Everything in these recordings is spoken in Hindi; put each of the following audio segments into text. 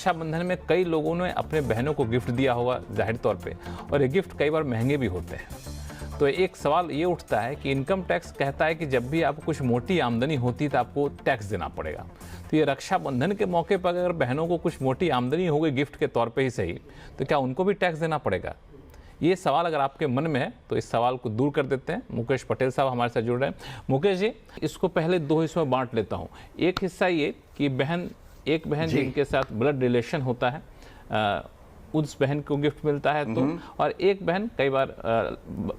रक्षाबंधन में कई लोगों ने अपने बहनों को गिफ्ट दिया होगा जाहिर तौर पे, और ये गिफ्ट कई बार महंगे भी होते हैं। तो एक सवाल ये उठता है कि इनकम टैक्स कहता है कि जब भी आपको कुछ मोटी आमदनी होती है तो आपको टैक्स देना पड़ेगा। तो ये रक्षाबंधन के मौके पर अगर बहनों को कुछ मोटी आमदनी हो गई गिफ्ट के तौर पर ही सही, तो क्या उनको भी टैक्स देना पड़ेगा? ये सवाल अगर आपके मन में है तो इस सवाल को दूर कर देते हैं। मुकेश पटेल साहब हमारे साथ जुड़ रहे हैं। मुकेश जी, इसको पहले दो हिस्सों में बांट लेता हूँ। एक हिस्सा ये कि एक बहन जिनके साथ ब्लड रिलेशन होता है, उस बहन को गिफ्ट मिलता है तो, और एक बहन कई बार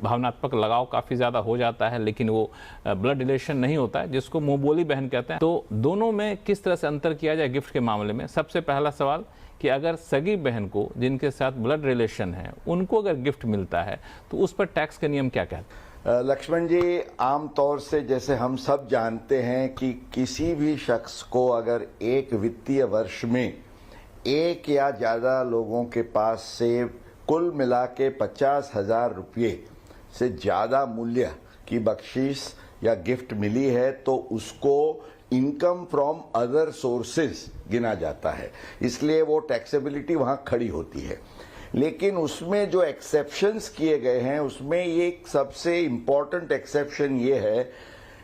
भावनात्मक लगाव काफ़ी ज़्यादा हो जाता है लेकिन वो ब्लड रिलेशन नहीं होता है, जिसको मुंह बोली बहन कहते हैं। तो दोनों में किस तरह से अंतर किया जाए गिफ्ट के मामले में? सबसे पहला सवाल कि अगर सगी बहन को जिनके साथ ब्लड रिलेशन है उनको अगर गिफ्ट मिलता है तो उस पर टैक्स के नियम क्या कहते हैं? लक्ष्मण जी, आमतौर से जैसे हम सब जानते हैं कि किसी भी शख्स को अगर एक वित्तीय वर्ष में एक या ज़्यादा लोगों के पास से कुल मिला के 50,000 रुपये से ज़्यादा मूल्य की बख्शीश या गिफ्ट मिली है तो उसको इनकम फ्रॉम अदर सोर्सेज गिना जाता है, इसलिए वो टैक्सेबिलिटी वहाँ खड़ी होती है। लेकिन उसमें जो एक्सेप्शंस किए गए हैं उसमें एक सबसे इम्पॉर्टेंट एक्सेप्शन ये है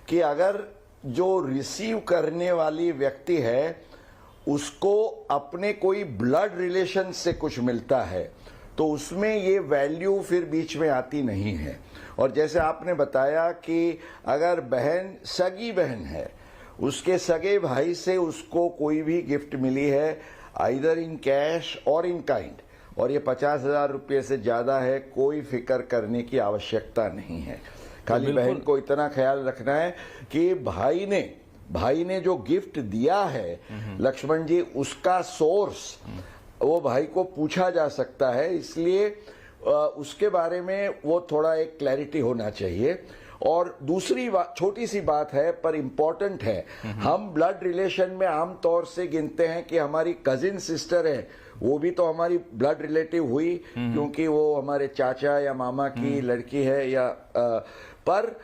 कि अगर जो रिसीव करने वाली व्यक्ति है उसको अपने कोई ब्लड रिलेशन से कुछ मिलता है तो उसमें ये वैल्यू फिर बीच में आती नहीं है। और जैसे आपने बताया कि अगर बहन सगी बहन है, उसके सगे भाई से उसको कोई भी गिफ्ट मिली है आइदर इन कैश और इन काइंड, और ये 50,000 रुपये से ज्यादा है, कोई फिक्र करने की आवश्यकता नहीं है। खाली बहन को इतना ख्याल रखना है कि भाई ने जो गिफ्ट दिया है लक्ष्मण जी, उसका सोर्स वो भाई को पूछा जा सकता है, इसलिए उसके बारे में वो थोड़ा एक क्लैरिटी होना चाहिए। और दूसरी बात, छोटी सी बात है पर इम्पोर्टेंट है, हम ब्लड रिलेशन में आमतौर से गिनते हैं कि हमारी कजिन सिस्टर है, वो भी तो हमारी ब्लड रिलेटिव हुई क्योंकि वो हमारे चाचा या मामा की लड़की है या पर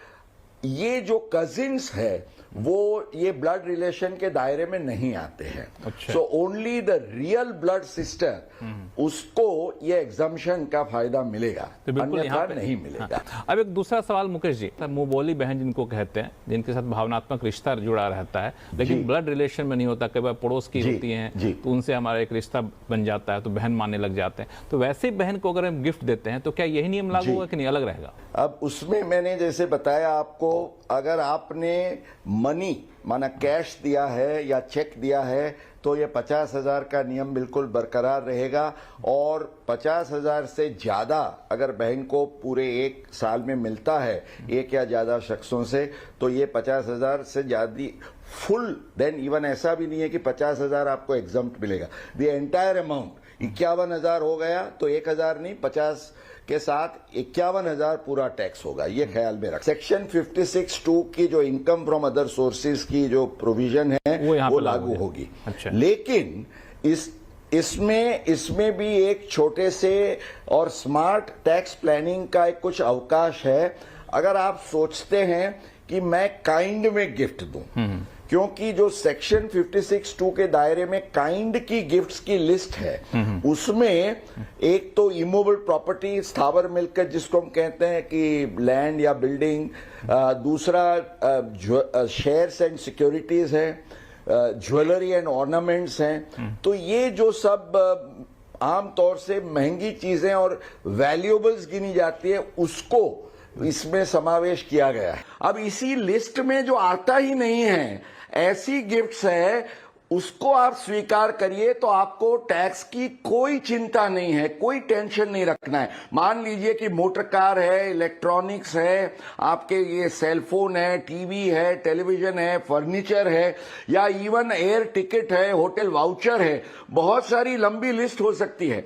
ये जो कजिन्स है वो ये ब्लड रिलेशन के दायरे में नहीं आते हैं। So only the real blood sister उसको ये एग्जम्पशन का फायदा मिलेगा, तो अन्यथा नहीं मिलेगा। अब एक दूसरा सवाल मुकेश जी, मुंह बोली बहन जिनको कहते हैं, जिनके साथ भावनात्मक रिश्ता जुड़ा रहता है लेकिन ब्लड रिलेशन में नहीं होता, कई बार पड़ोस की होती हैं तो उनसे हमारा एक रिश्ता बन जाता है तो बहन मानने लग जाते हैं, तो वैसे बहन को अगर हम गिफ्ट देते हैं तो क्या यही नियम लागू होगा कि नहीं अलग रहेगा? अब उसमें मैंने जैसे बताया आपको, अगर आपने मनी माना कैश दिया है या चेक दिया है तो ये 50,000 का नियम बिल्कुल बरकरार रहेगा, और 50,000 से ज्यादा अगर बहन को पूरे एक साल में मिलता है एक या ज्यादा शख्सों से तो ये 50,000 से ज्यादा फुल, देन इवन ऐसा भी नहीं है कि 50,000 आपको एग्जम्प्ट मिलेगा, द एंटायर अमाउंट 51,000 हो गया तो 1,000 नहीं, 50 के साथ 51,000 पूरा टैक्स होगा, ये ख्याल में रख। सेक्शन 56(2) की जो इनकम फ्रॉम अदर सोर्सेज की जो प्रोविजन है वो लागू होगी। अच्छा। लेकिन इसमें भी एक छोटे से और स्मार्ट टैक्स प्लानिंग का एक कुछ अवकाश है। अगर आप सोचते हैं कि मैं काइंड में गिफ्ट दूं, क्योंकि जो सेक्शन 56(2) के दायरे में काइंड की गिफ्ट्स की लिस्ट है उसमें एक तो इमूवेबल प्रॉपर्टी, स्थावर मिलकत जिसको हम कहते हैं कि लैंड या बिल्डिंग, दूसरा शेयर्स एंड सिक्योरिटीज है, ज्वेलरी एंड ऑर्नामेंट्स हैं। तो ये जो सब आमतौर से महंगी चीजें और वैल्यूएबल्स गिनी जाती है उसको इसमें समावेश किया गया है। अब इसी लिस्ट में जो आता ही नहीं है ऐसी गिफ्ट्स है, उसको आप स्वीकार करिए तो आपको टैक्स की कोई चिंता नहीं है, कोई टेंशन नहीं रखना है। मान लीजिए कि मोटर कार है, इलेक्ट्रॉनिक्स है, आपके ये सेलफोन है, टीवी है, टेलीविजन है, फर्नीचर है, या इवन एयर टिकट है, होटल वाउचर है, बहुत सारी लंबी लिस्ट हो सकती है।